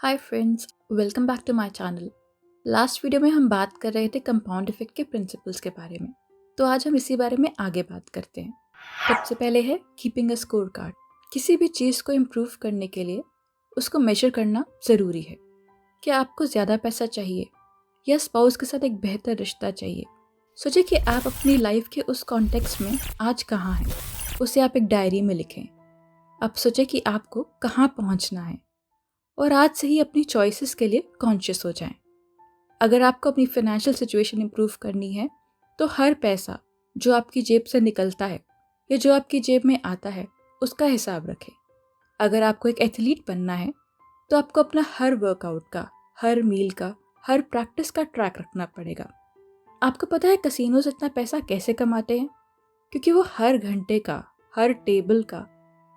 Hi friends, welcome back to my channel. Last video में हम बात कर रहे थे कंपाउंड इफेक्ट के प्रिंसिपल्स के बारे में। तो आज हम इसी बारे में आगे बात करते हैं। सबसे पहले है कीपिंग अ स्कोर कार्ड। किसी भी चीज़ को इम्प्रूव करने के लिए उसको मेजर करना ज़रूरी है। क्या आपको ज़्यादा पैसा चाहिए या स्पाउस के साथ एक बेहतर रिश्ता चाहिए? सोचिए कि आप अपनी लाइफ के उस कॉन्टेक्स्ट में आज कहाँ हैं। उसे आप एक डायरी में लिखें। अब सोचें कि आपको कहाँ पहुँचना है और आज से ही अपनी चॉइसेस के लिए कॉन्शियस हो जाएं। अगर आपको अपनी फाइनेंशियल सिचुएशन इंप्रूव करनी है तो हर पैसा जो आपकी जेब से निकलता है या जो आपकी जेब में आता है उसका हिसाब रखें। अगर आपको एक एथलीट बनना है तो आपको अपना हर वर्कआउट का, हर मील का, हर प्रैक्टिस का ट्रैक रखना पड़ेगा। आपको पता है कसिनोज इतना पैसा कैसे कमाते हैं? क्योंकि वो हर घंटे का, हर टेबल का,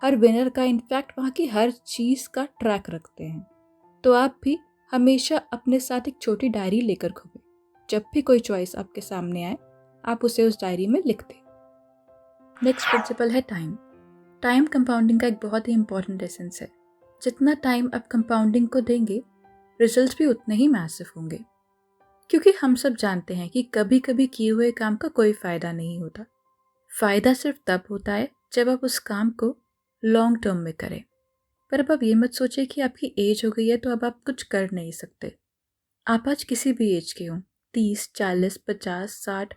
हर विनर का, इनफैक्ट वहाँ की हर चीज़ का ट्रैक रखते हैं। तो आप भी हमेशा अपने साथ एक छोटी डायरी लेकर घूमें। जब भी कोई चॉइस आपके सामने आए आप उसे उस डायरी में लिख दें। नेक्स्ट प्रिंसिपल है टाइम। टाइम कंपाउंडिंग का एक बहुत ही इंपॉर्टेंट एसेंस है। जितना टाइम आप कंपाउंडिंग को देंगे रिजल्ट्स भी उतने ही मैसिव होंगे। क्योंकि हम सब जानते हैं कि कभी कभी किए हुए काम का कोई फ़ायदा नहीं होता। फ़ायदा सिर्फ तब होता है जब आप उस काम को लॉन्ग टर्म में करें। पर अब आप ये मत सोचिए कि आपकी एज हो गई है तो अब आप कुछ कर नहीं सकते। आप आज किसी भी एज के हों, 30, 40, 50, 60,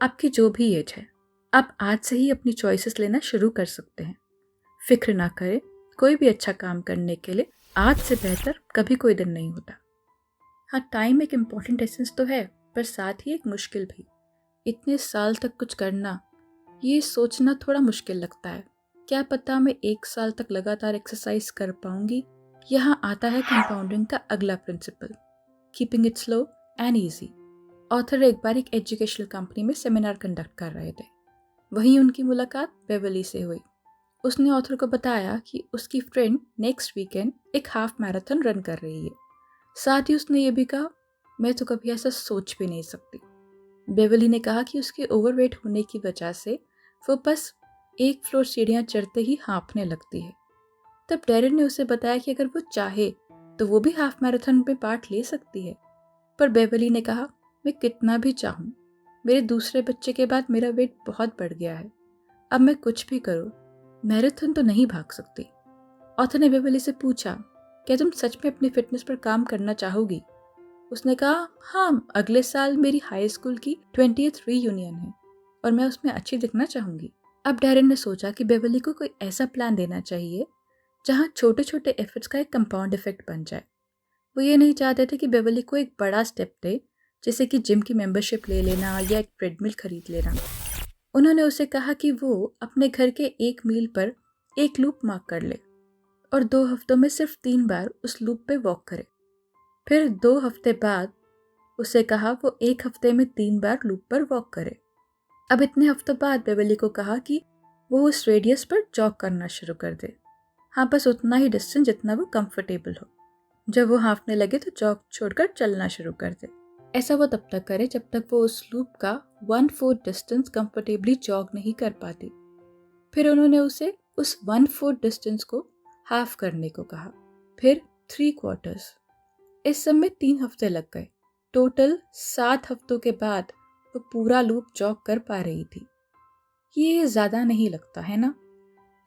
आपकी जो भी एज है, आप आज से ही अपनी चॉइसेस लेना शुरू कर सकते हैं। फिक्र ना करें, कोई भी अच्छा काम करने के लिए आज से बेहतर कभी कोई दिन नहीं होता। हाँ, टाइम एक इम्पॉर्टेंट एसेंस तो है, पर साथ ही एक मुश्किल भी। इतने साल तक कुछ करना, ये सोचना थोड़ा मुश्किल लगता है। क्या पता मैं 1 साल तक लगातार एक्सरसाइज कर पाऊंगी? यहाँ आता है कंपाउंडिंग का अगला principle, keeping it slow and easy. Author एक बार एक एजुकेशनल कंपनी में सेमिनार कंडक्ट कर रहे थे। वहीं उनकी मुलाकात बेवली से हुई। उसने ऑथर को बताया कि उसकी फ्रेंड नेक्स्ट वीकेंड एक हाफ मैराथन रन कर रही है। साथ ही उसने ये भी कहा, मैं तो कभी ऐसा सोच भी नहीं सकती। बेवली ने कहा कि उसके ओवरवेट होने की वजह से वो बस एक फ्लोर सीढ़ियाँ चढ़ते ही हाँफने लगती है। तब डेरिन ने उसे बताया कि अगर वो चाहे तो वो भी हाफ मैराथन में पार्ट ले सकती है। पर बेवली ने कहा, मैं कितना भी चाहूँ, मेरे दूसरे बच्चे के बाद मेरा वेट बहुत बढ़ गया है। अब मैं कुछ भी करूँ, मैराथन तो नहीं भाग सकती। ऑथर ने बेवली से पूछा, क्या तुम सच में अपनी फिटनेस पर काम करना चाहोगी? उसने कहा, हाँ, अगले साल मेरी हाई स्कूल की 20th रीयूनियन है और मैं उसमें अच्छी दिखना चाहूँगी। अब डेरिन ने सोचा कि बेवली को कोई ऐसा प्लान देना चाहिए जहाँ छोटे छोटे एफर्ट्स का एक कंपाउंड इफेक्ट बन जाए। वो ये नहीं चाहते थे कि बेवली को एक बड़ा स्टेप दे, जैसे कि जिम की मेंबरशिप ले लेना या एक ट्रेडमिल खरीद लेना। उन्होंने उसे कहा कि वो अपने घर के एक मील पर एक लूप मार्क कर ले और 2 हफ्तों में सिर्फ 3 बार उस लूप पे वॉक करे। फिर 2 हफ्ते बाद उसे कहा वो 1 हफ्ते में 3 बार लूप पर वॉक करे। अब इतने हफ्तों बाद बेवली को कहा कि वो उस रेडियस पर जॉग करना शुरू कर दे। हाँ, बस उतना ही डिस्टेंस जितना वो कंफर्टेबल हो। जब वो हाँफने लगे तो जॉग छोड़कर चलना शुरू कर दे। ऐसा वो तब तक करे जब तक वो उस लूप का 1/4 डिस्टेंस कंफर्टेबली जॉग नहीं कर पाती। फिर उन्होंने उसे उस 1/4 डिस्टेंस को हाफ करने को कहा, फिर 3/4। इस सब में 3 हफ्ते लग गए। टोटल 7 हफ्तों के बाद वो पूरा लूप जॉग कर पा रही थी। ये ज़्यादा नहीं लगता है ना?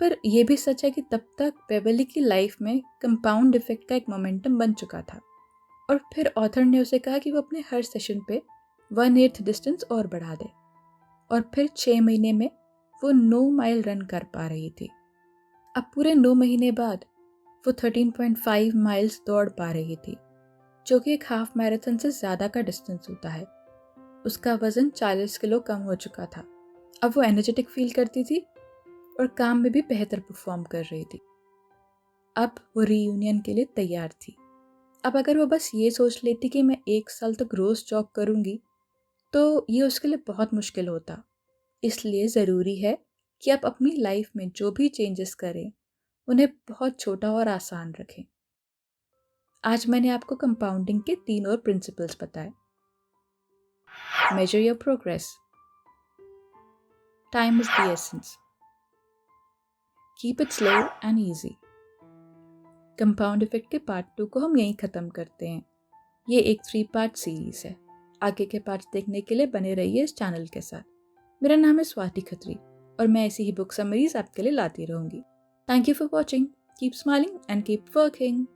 पर यह भी सच है कि तब तक बेवली की लाइफ में कंपाउंड इफेक्ट का एक मोमेंटम बन चुका था। और फिर ऑथर ने उसे कहा कि वो अपने हर सेशन पे 1/8 डिस्टेंस और बढ़ा दे। और फिर 6 महीने में वो 9 माइल रन कर पा रही थी। अब पूरे 9 महीने बाद वो 13.5 माइल्स दौड़ पा रही थी, जो कि एक हाफ मैराथन से ज़्यादा का डिस्टेंस होता है। उसका वज़न 40 किलो कम हो चुका था। अब वो एनर्जेटिक फील करती थी और काम में भी बेहतर परफॉर्म कर रही थी। अब वो रीयूनियन के लिए तैयार थी। अब अगर वो बस ये सोच लेती कि मैं 1 साल तक रोज़ जॉब करूँगी, तो ये उसके लिए बहुत मुश्किल होता। इसलिए ज़रूरी है कि आप अपनी लाइफ में जो भी चेंजेस करें, उन्हें बहुत छोटा और आसान रखें। आज मैंने आपको कंपाउंडिंग के 3 और प्रिंसिपल्स बताए। Major your progress, time is the essence, keep it slow and easy, compound effect के पार्ट 2 को हम यहीं ख़त्म करते हैं। ये एक 3 पार्ट सीरीज़ है। आगे के पार्ट्स देखने के लिए बने रहिए इस चैनल के साथ। मेरा नाम है स्वाति खत्री और मैं ऐसी ही बुक समरीज आपके लिए लाती रहूँगी। Thank you for watching. Keep smiling and keep working.